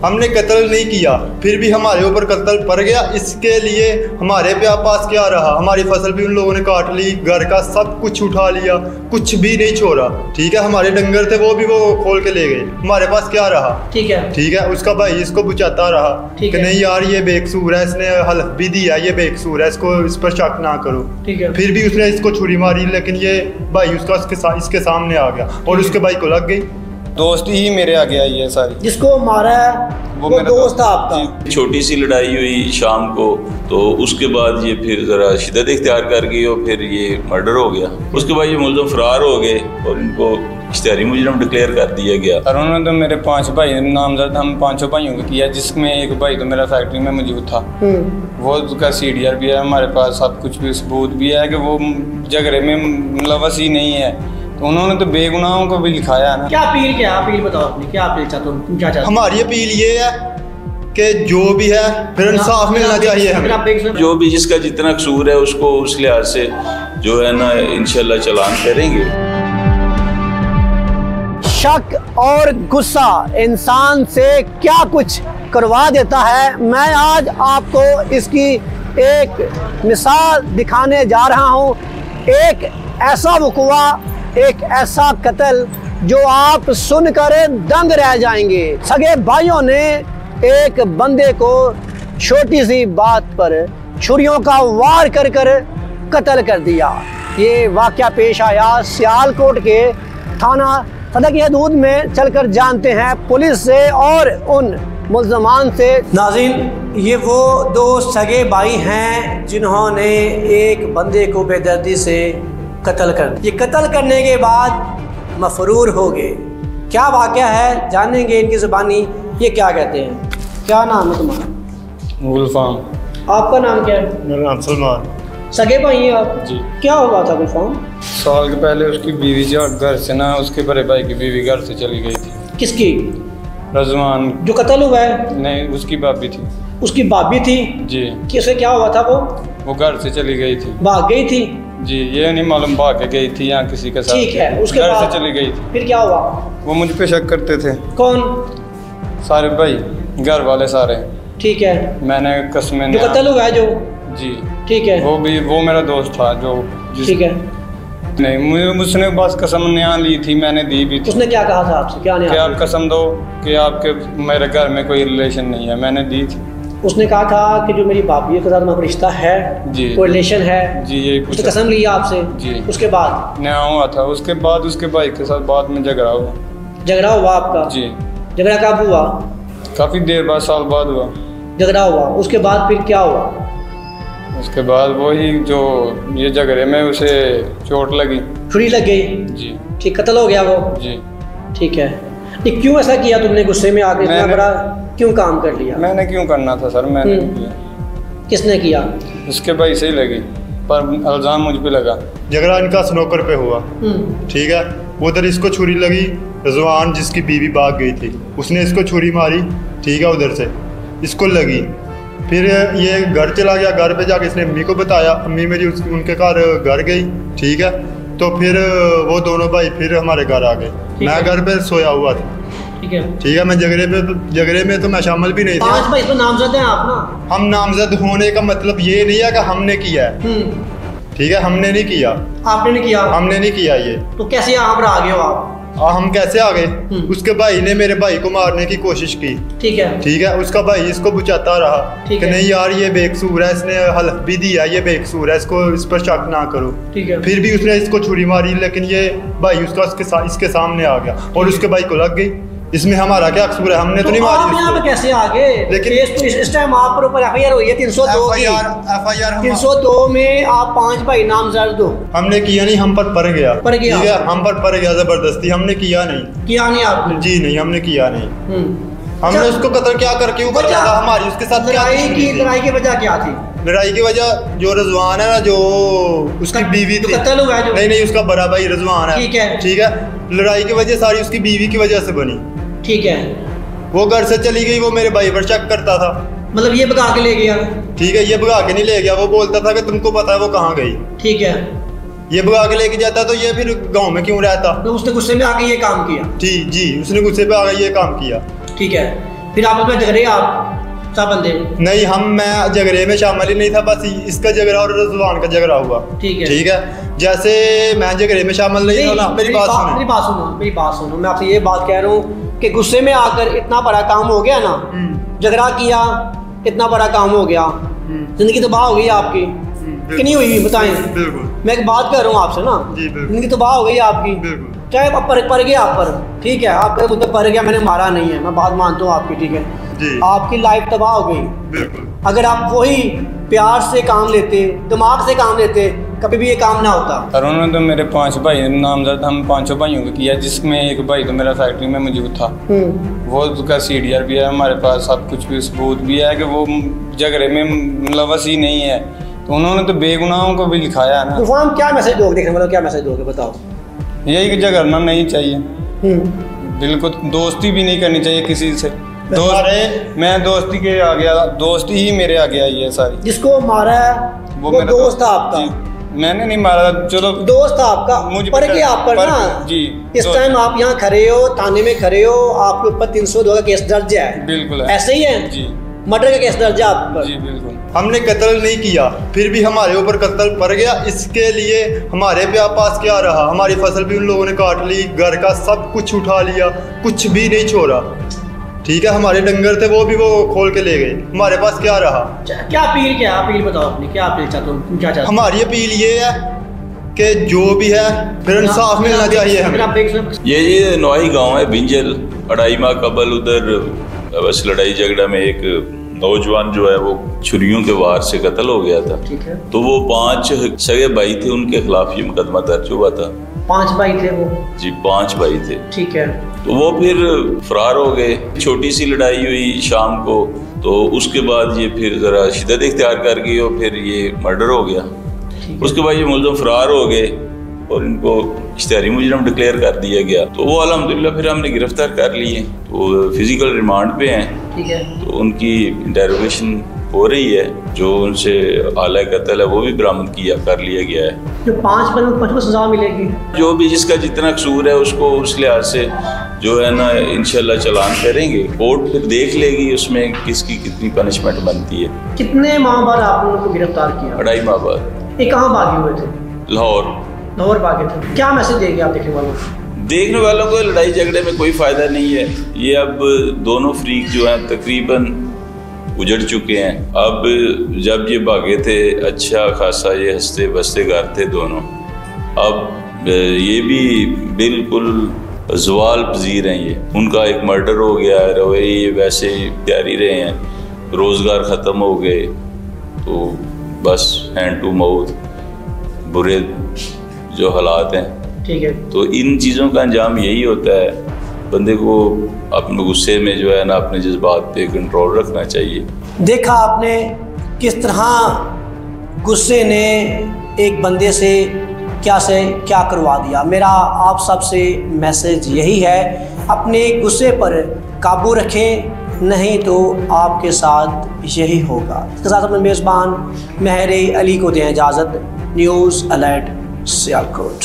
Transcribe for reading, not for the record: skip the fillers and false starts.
हमने कत्ल नहीं किया, फिर भी हमारे ऊपर कत्ल पड़ गया। इसके लिए हमारे पास क्या रहा? हमारी फसल भी उन लोगों ने काट ली, घर का सब कुछ उठा लिया, कुछ भी नहीं छोड़ा। ठीक है, हमारे डंगर थे वो भी वो खोल के ले गए, हमारे पास क्या रहा? ठीक है, उसका भाई इसको बुझाता रहा कि नहीं यार ये बेकसूर है, इसने हल्फ भी दिया, ये बेकसूर है, इसको इस पर शक ना करो। फिर भी उसने इसको छुरी मारी, लेकिन ये भाई उसका इसके सामने आ गया और उसके भाई को लग गई। दोस्त ही मेरे आगे आई है सारी। जिसको मारा है वो मेरा दोस्त था आपका। छोटी सी लड़ाई हुई शाम को, तो उसके बाद ये फिर ज़रा शिद्दत इख्तियार कर गई और फिर ये मर्डर हो गया। उसके बाद ये मुलज़िम फरार हो गए और इनको इश्तिहारी मुजरिम डिक्लेयर कर दिया गया। और उन्होंने तो मेरे 5 भाई नामजद, हम 5 भाइयों को किया, जिसमें एक भाई तो मेरा फैक्ट्री में मौजूद था। वो उसका CDR भी है, हमारे पास सब कुछ भी सबूत भी है कि वो झगड़े में मुलव्वस ही नहीं है। तो उन्होंने तो बेगुनाहों को भी लिखाया है ना। क्या अपील बताओ अपनी, क्या अपील चाहते हो, तुम क्या चाहते हो? हमारी अपील ये है कि जो भी है फिर इंसाफ मिलना चाहिए हमें। जो भी जिसका जितना कसूर है उसको उस लिहाज से जो है ना इंशाल्लाह चालान करेंगे। शक और गुस्सा इंसान से क्या कुछ करवा देता है, मैं आज आपको इसकी एक मिसाल दिखाने जा रहा हूँ। एक ऐसा वक़ुआ, एक ऐसा कत्ल जो आप सुनकर दंग रह जाएंगे। सगे भाइयों ने एक बंदे को छोटी सी बात पर छुरियों का वार कर कत्ल कर दिया। ये वाक़या पेश आया सियालकोट के थाना सदर की हदूद में। चलकर जानते हैं पुलिस से और उन मुल्ज़मान से। नाज़रीन, ये वो 2 सगे भाई हैं जिन्होंने एक बंदे को बेदर्दी से कत्ल कर दिया। ये कत्ल करने के बाद मफरूर हो गए। क्या वाक़या है जानेंगे इनकी ज़ुबानी, ये क्या कहते हैं। क्या नाम है तुम्हारा? गुलफाम। आपका नाम क्या है? मेरा नाम सलमान। सगे भाई हैं आप जी? क्या हुआ था गुलफाम? साल के पहले उसकी बीवी जो घर से ना, उसके बड़े भाई की बीवी घर से चली गई थी। किसकी? रजवान। जो कत्ल हुआ है? नहीं, उसकी भाभी थी। उसकी भाभी थी जी। किसे क्या हुआ था? वो घर से चली गई थी। भाग गई थी जी? ये नहीं मालूम भाग के गई थी या किसी के साथ। ठीक है, उसके घर बाद से चली गई थी। फिर क्या हुआ? वो मुझ पे शक करते थे। कौन? सारे भाई, घर वाले सारे। ठीक है। मैंने कसमें जो कत्ल हुआ है जो? जी ठीक है। वो मेरा दोस्त था जो। ठीक है। नहीं, उसने बस कसम नया ली थी, मैंने दी भी थी। उसने क्या कहा था आपसे? क्या कि आप कसम दो कि आपके मेरे घर में कोई रिलेशन नहीं है, मैंने दी थी। उसने कहा था कि जो मेरी भाभी के साथ हमारा रिश्ता है जी, कोई रिलेशन है जी, यही उसने कसम लिया आपसे जी। उसके बाद नया हुआ था, उसके बाद उसके भाई के साथ बाद में झगड़ा हुआ। झगड़ा हुआ आपका? जी। झगड़ा कब हुआ? काफ़ी देर बाद, साल बाद हुआ झगड़ा हुआ। उसके बाद फिर क्या हुआ? उसके बाद वही जो ये झगड़े में उसे चोट लगी, छुरी लग गई जी। ठीक, कत्ल हो गया वो जी। ठीक है। क्यों ऐसा किया तुमने? गुस्से में आके इतना बड़ा क्यों काम कर लिया? मैंने क्यों करना था सर, मैंने किया। किसने किया? उसके भाई से ही लगी, पर इल्जाम मुझ पे लगा। झगड़ा इनका स्नोकर पे हुआ। ठीक है, उधर इसको छुरी लगी, रजवान जिसकी बीवी भाग गई थी उसने इसको छुरी मारी। ठीक है, उधर से इसको लगी, फिर ये घर चला गया। घर पे जाके इसने अम्मी को बताया, अम्मी मेरी उनके घर गई। ठीक है, तो फिर वो दोनों भाई फिर हमारे घर आ गए। मैं घर पे सोया हुआ था। ठीक है, मैं झगड़े में तो मैं शामिल भी नहीं था। 5 भाई इसमें नामजद हैं आप ना? हम नामजद होने का मतलब ये नहीं है कि हमने किया है। ठीक है, हमने नहीं किया। आपने नहीं किया? हमने नहीं किया। ये तो कैसे यहाँ पर आ गए हो आप? हम कैसे आ गए? उसके भाई ने मेरे भाई को मारने की कोशिश की। ठीक है, उसका भाई इसको बुझाता रहा कि नहीं यार ये बेकसूर है, इसने हल्फ भी दिया, ये बेकसूर है, इसको इस पर शक ना करो। फिर भी उसने इसको छुरी मारी, लेकिन ये भाई उसका इसके सामने आ गया और उसके भाई को लग गई। इसमें हमारा क्या कसूर है? हमने तो नहीं मारी। आप यहाँ पे कैसे आ गए? लेकिन इस टाइम आप पर ऊपर FIR हुई है 302 की। FIR 302 में आप 5 भाई नामजद हो। हमने किया नहीं, हम पर पड़ गया। ठीक है, हम पर पड़ गया जबरदस्ती, हमने किया नहीं आपने? जी नहीं, हमने किया नहीं। हमने उसको कत्ल क्या करके ऊपर डाला? हमारी उसके साथ लड़ाई की वजह क्या थी? लड़ाई की वजह जो रजवान है ना, जो उसकी बीवी थी। कत्ल हुआ है? नहीं, उसका बड़ा भाई रजवान है। ठीक है, लड़ाई की वजह सारी उसकी बीवी की वजह से बनी। ठीक है, वो घर से चली गई, वो मेरे भाई पर शक करता था। मतलब ये भगा के ले गया? ठीक है, ये भगा के नहीं ले गया, वो बोलता था कि तुमको पता है वो कहाँ गई। ठीक है, ये भगा के लेके जाता तो ये फिर गांव में क्यों रहता? तो उसने गुस्से में आके ये काम किया? जी, उसने गुस्से पे आके ये काम किया। ठीक है, फिर आपस में झगड़े आप सब बंदे? नहीं, मैं झगड़े में शामिल ही नहीं था, बस इसका झगड़ा और रज़वान का झगड़ा हुआ। ठीक है, ठीक है। जैसे मैं झगड़े में शामिल नहीं था ना, मेरी बात सुनो। मैं आपसे ये बात कह रहा हूँ कि गुस्से में आकर इतना बड़ा काम हो गया ना, झगड़ा किया, इतना बड़ा काम हो गया, जिंदगी तबाह हो गई आपकी कि नहीं हुई? बताएं। बिल्कुल। मैं एक बात कर रहा हूँ आपसे ना, जिंदगी तबाह हो गई आपकी, चाहे आप पर गया आप पर, ठीक है, आप मुझे पर गया, मैंने मारा नहीं है, मैं बात मानता हूँ आपकी, ठीक है, आपकी लाइफ तबाह हो गई। अगर आप वही प्यार से काम लेते, दिमाग से काम लेते, कभी भी ये काम ना होता। और उन्होंने तो मेरे 5 भाई नामजद, हम 5 भाइयों को किया, जिसमें एक भाई तो मेरा फैक्ट्री में मौजूद था। वो उसका CDR भी है, हमारे पास सब कुछ भी सबूत भी है कि वो झगड़े में मुलव्वस ही नहीं है। तो उन्होंने तो बेगुनाहों को भी लिखाया है ना। तो हम क्या मैसेज दोगे देखने वालों, क्या मैसेज दोगे बताओ? यही कि झगड़ना नहीं चाहिए, बिल्कुल दोस्ती भी नहीं करनी चाहिए किसी से। मैं दोस्ती के आ गया, दोस्ती ही मेरे आगे आई है सारी। जिसको मारा है वो मेरा दोस्त था आपका? मैंने नहीं मारा, चलो दोस्त था आपका, मुझे पर के आप पर ना जी। इस टाइम आप यहाँ खड़े हो, थाने में खड़े हो, आपके ऊपर 302 का केस दर्ज है। बिल्कुल ऐसे ही है जी, मर्डर का केस दर्ज है आप पर? जी बिल्कुल। हमने कत्ल नहीं किया, फिर भी हमारे ऊपर कत्ल पड़ गया। इसके लिए हमारे पास क्या रहा? हमारी फसल भी उन लोगों ने काट ली, घर का सब कुछ उठा लिया, कुछ भी नहीं छोड़ा। ठीक है, हमारे डंगर थे वो भी वो खोल के ले गए, हमारे पास क्या रहा? क्या अपील बताओ अपनी, क्या अपील चाहते हो, क्या चाहते? हमारी अपील ये है कि जो भी है फिर इंसाफ मिलना चाहिए हमें। ये नवाही गांव है बिंजल, 2.5 माह कबल उधर बस लड़ाई झगड़ा में एक नौजवान जो है वो छुरियों के वार से कत्ल हो गया था। ठीक है। तो वो 5 सगे भाई थे, उनके खिलाफ ये मुकदमा दर्ज हुआ था। 5 भाई थे वो? जी 5 भाई थे। ठीक है। तो वो फिर फरार हो गए। छोटी सी लड़ाई हुई शाम को, तो उसके बाद ये फिर जरा शिद्दत इख्तियार कर गई और फिर ये मर्डर हो गया। उसके बाद ये मुलज़िम फरार हो गए और इनको इश्तिहारी मुजरिम डिक्लेयर कर दिया गया। तो वो अल्हम्दुलिल्लाह फिर हमने गिरफ्तार कर लिए, तो फिजिकल रिमांड पे हैं। ठीक है। तो उनकी इंटेरोगेशन हो रही है, जो उनसे आला कत्ल है वो भी बरामद कर लिया गया है। जो 5 पर को सजा मिलेगी? जो भी जिसका जितना कसूर है उसको उस लिहाज से जो है ना इंशाल्लाह चालान करेंगे, कोर्ट फिर देख लेगी उसमें किसकी कितनी पनिशमेंट बनती है। कितने माह बाद आपने उनको गिरफ्तार किया? 2.5 माह बाद। ये कहाँ भागे हुए थे? लाहौर भागे थे। क्या मैसेज देंगे आप देखने वालों को? लड़ाई झगड़े में कोई फायदा नहीं है। ये अब दोनों फ्रीक जो हैं तकरीबन उजड़ चुके हैं। अब जब ये भागे थे अच्छा खासा ये हंसते बसते घर थे दोनों, अब ये भी बिल्कुल ज़वाल पजीर हैं। ये उनका एक मर्डर हो गया है, रवैये ये वैसे जारी रहे हैं, रोज़गार ख़त्म हो गए, तो बस हैंड टू माउथ बुरे जो हालात हैं। ठीक है। तो इन चीज़ों का अंजाम यही होता है, बंदे को अपने गुस्से में जो है ना अपने जज्बात पे कंट्रोल रखना चाहिए। देखा आपने किस तरह गुस्से ने एक बंदे से क्या करवा दिया। मेरा आप सबसे मैसेज यही है, अपने गुस्से पर काबू रखें, नहीं तो आपके साथ यही होगा। इसके साथ अपने मेज़बान महर अली को दें इजाज़त। News alert Sialkot.